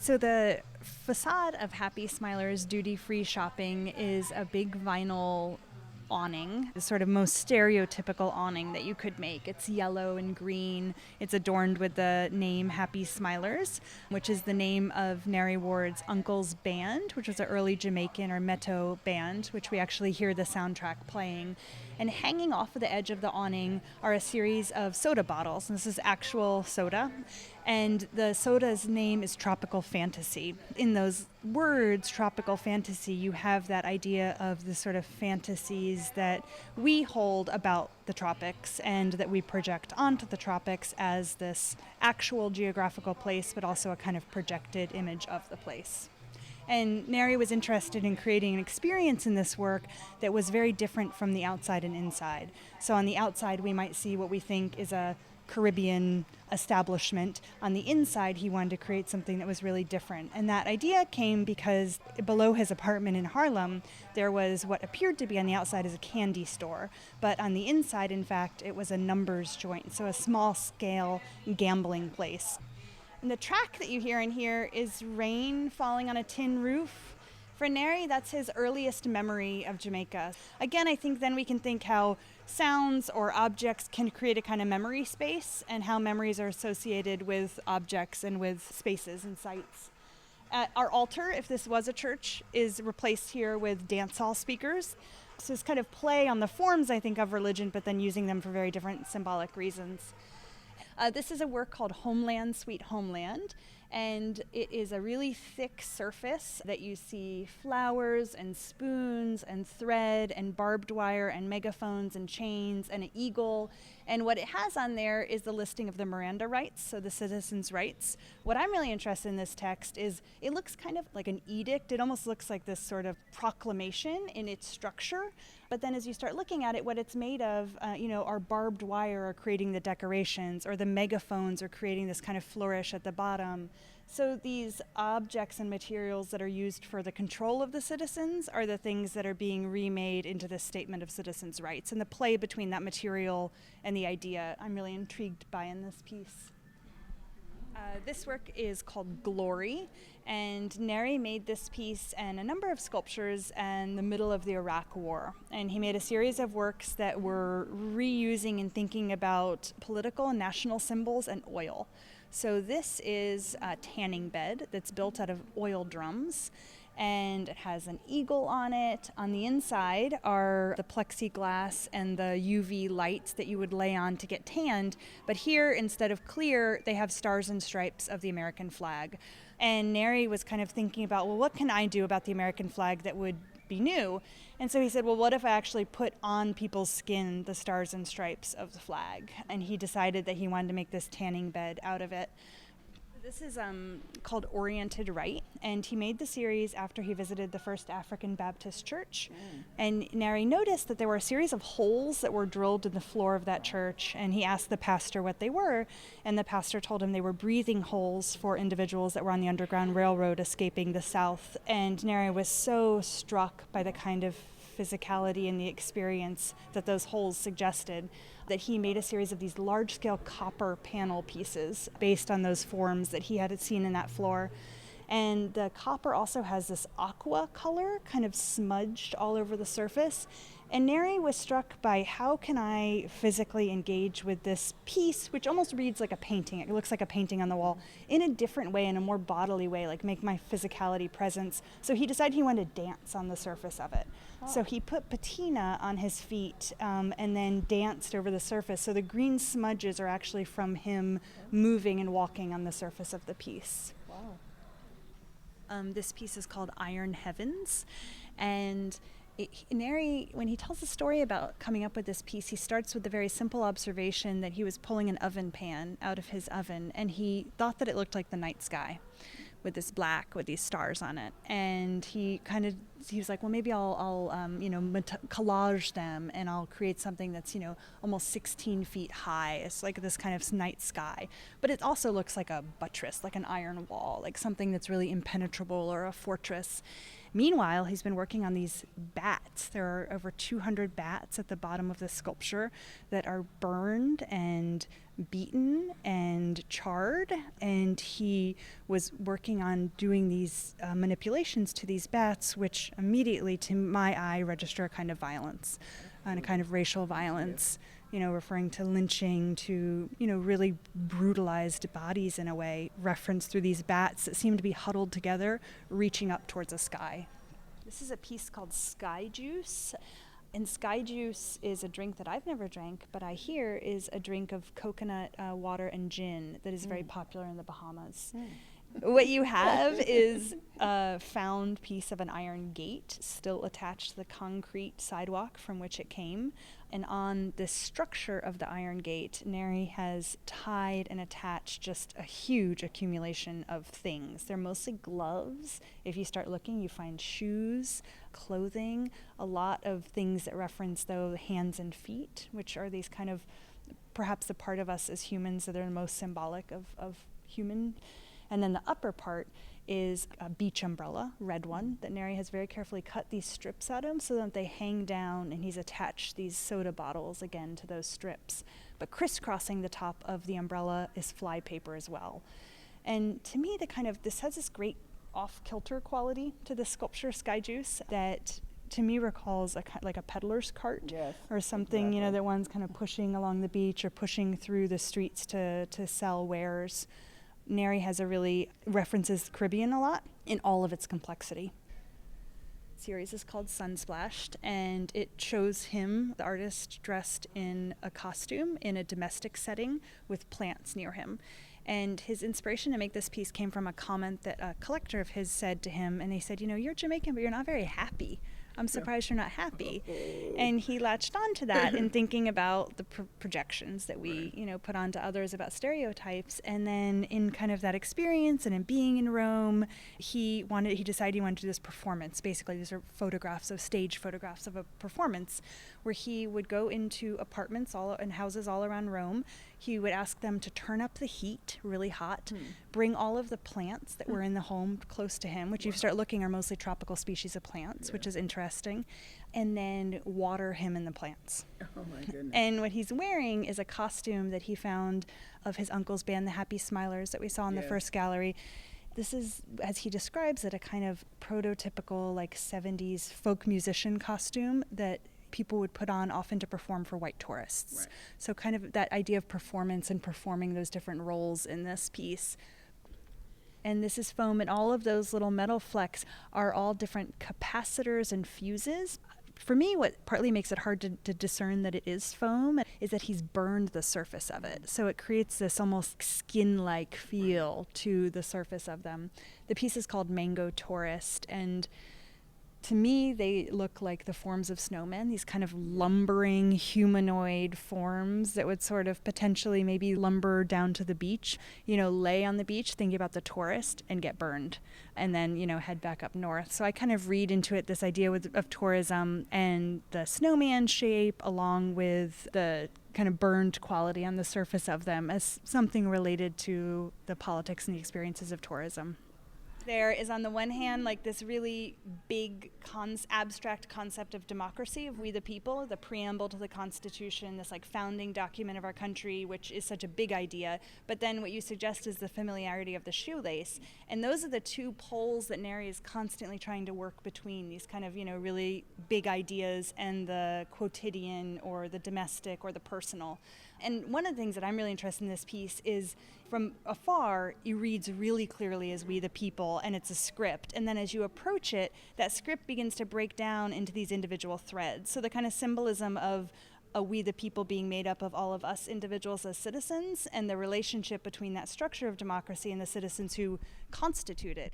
So the facade of Happy Smiler's duty-free shopping is a big vinyl awning, the sort of most stereotypical awning that you could make. It's yellow and green. It's adorned with the name Happy Smilers, which is the name of Nari Ward's uncle's band, which was an early Jamaican or Meto band, which we actually hear the soundtrack playing. And hanging off of the edge of the awning are a series of soda bottles. And this is actual soda. And the soda's name is Tropical Fantasy. In those words, Tropical Fantasy, you have that idea of the sort of fantasies that we hold about the tropics and that we project onto the tropics as this actual geographical place, but also a kind of projected image of the place. And Nari was interested in creating an experience in this work that was very different from the outside and inside. So on the outside, we might see what we think is a Caribbean establishment. On the inside, he wanted to create something that was really different. And that idea came because below his apartment in Harlem, there was what appeared to be on the outside as a candy store. But on the inside, in fact, it was a numbers joint, so a small-scale gambling place. And the track that you hear in here is rain falling on a tin roof. For Nari, that's his earliest memory of Jamaica. Again, I think then we can think how sounds or objects can create a kind of memory space and how memories are associated with objects and with spaces and sites. Our altar, if this was a church, is replaced here with dance hall speakers. So it's kind of play on the forms, I think, of religion, but then using them for very different symbolic reasons. This is a work called Homeland, Sweet Homeland, and it is a really thick surface that you see flowers and spoons and thread and barbed wire and megaphones and chains and an eagle. And what it has on there is the listing of the Miranda rights, so the citizens' rights. What I'm really interested in this text is it looks kind of like an edict. It almost looks like this sort of proclamation in its structure. But then as you start looking at it, what it's made of, our barbed wire are creating the decorations, or the megaphones are creating this kind of flourish at the bottom. So these objects and materials that are used for the control of the citizens are the things that are being remade into this statement of citizens' rights. And the play between that material and the idea, I'm really intrigued by in this piece. This work is called Glory, and Nari made this piece and a number of sculptures in the middle of the Iraq War. And he made a series of works that were reusing and thinking about political and national symbols and oil. So this is a tanning bed that's built out of oil drums, and it has an eagle on it. On the inside are the plexiglass and the UV lights that you would lay on to get tanned. But here, instead of clear, they have stars and stripes of the American flag. And Nari was kind of thinking about, well, what can I do about the American flag that would be new? And so he said, well, what if I actually put on people's skin the stars and stripes of the flag? And he decided that he wanted to make this tanning bed out of it. This is called Oriented Right, and he made the series after he visited the First African Baptist Church. And Nari noticed that there were a series of holes that were drilled in the floor of that church, and he asked the pastor what they were, and the pastor told him they were breathing holes for individuals that were on the Underground Railroad escaping the South. And Nari was so struck by the kind of physicality and the experience that those holes suggested that he made a series of these large-scale copper panel pieces based on those forms that he had seen in that floor. And the copper also has this aqua color kind of smudged all over the surface. And Nari was struck by how can I physically engage with this piece, which almost reads like a painting. It looks like a painting on the wall in a different way, in a more bodily way, like make my physicality presence. So he decided he wanted to dance on the surface of it. Oh. So he put patina on his feet and then danced over the surface. So the green smudges are actually from him moving and walking on the surface of the piece. Wow. This piece is called Iron Heavens, and Nari, when he tells the story about coming up with this piece, he starts with the very simple observation that he was pulling an oven pan out of his oven, and he thought that it looked like the night sky with this black with these stars on it. And he kind of he was like, well, maybe I'll collage them, and I'll create something that's, almost 16 feet high. It's like this kind of night sky. But it also looks like a buttress, like an iron wall, like something that's really impenetrable, or a fortress. Meanwhile, he's been working on these bats. There are over 200 bats at the bottom of the sculpture that are burned and beaten and charred. And he was working on doing these manipulations to these bats, which immediately, to my eye, register a kind of violence, and a kind of racial violence. Referring to lynching, to, really brutalized bodies in a way, referenced through these bats that seem to be huddled together, reaching up towards the sky. This is a piece called Sky Juice. And Sky Juice is a drink that I've never drank, but I hear is a drink of coconut water and gin that is very popular in the Bahamas. What you have is a found piece of an iron gate still attached to the concrete sidewalk from which it came. And on this structure of the iron gate, Nari has tied and attached just a huge accumulation of things. They're mostly gloves. If you start looking, you find shoes, clothing, a lot of things that reference, though, hands and feet, which are these kind of, perhaps the part of us as humans that are the most symbolic of human. And then the upper part is a beach umbrella, red one, that Nari has very carefully cut these strips out of so that they hang down, and he's attached these soda bottles again to those strips. But crisscrossing the top of the umbrella is fly paper as well. And to me, this has this great off-kilter quality to the sculpture Sky Juice that to me recalls like a peddler's cart. Yes, or something, exactly. That one's kind of pushing along the beach or pushing through the streets to sell wares. Nari references Caribbean a lot in all of its complexity. The series is called Sunsplashed, and it shows him, the artist, dressed in a costume in a domestic setting with plants near him. And his inspiration to make this piece came from a comment that a collector of his said to him, and he said, you're Jamaican, but you're not very happy. I'm surprised you're not happy. And he latched on to that in thinking about the projections that we, put onto others about stereotypes. And then in kind of that experience and in being in Rome, he decided he wanted to do this performance. Basically, these are stage photographs of a performance where he would go into apartments and houses all around Rome. He would ask them to turn up the heat really hot, bring all of the plants that were in the home close to him, which you start looking are mostly tropical species of plants, which is interesting, and then water him in the plants. Oh my goodness. And what he's wearing is a costume that he found of his uncle's band, the Happy Smilers, that we saw in the first gallery. This is, as he describes it, a kind of prototypical 70s folk musician costume that people would put on often to perform for white tourists. Right. So kind of that idea of performance and performing those different roles in this piece. And this is foam, and all of those little metal flecks are all different capacitors and fuses. For me, what partly makes it hard to discern that it is foam is that he's burned the surface of it. So it creates this almost skin-like feel to the surface of them. The piece is called Mango Tourist, and to me, they look like the forms of snowmen, these kind of lumbering humanoid forms that would sort of potentially maybe lumber down to the beach, lay on the beach thinking about the tourist and get burned and then, head back up north. So I kind of read into it this idea of tourism and the snowman shape along with the kind of burned quality on the surface of them as something related to the politics and the experiences of tourism. There is, on the one hand, this really big abstract concept of democracy, of we the people, the preamble to the Constitution, this founding document of our country, which is such a big idea. But then what you suggest is the familiarity of the shoelace. And those are the two poles that Nari is constantly trying to work between, these kind of, really big ideas and the quotidian or the domestic or the personal. And one of the things that I'm really interested in this piece is from afar, it reads really clearly as we the people, and it's a script. And then as you approach it, that script begins to break down into these individual threads. So the kind of symbolism of a we the people being made up of all of us individuals as citizens, and the relationship between that structure of democracy and the citizens who constitute it.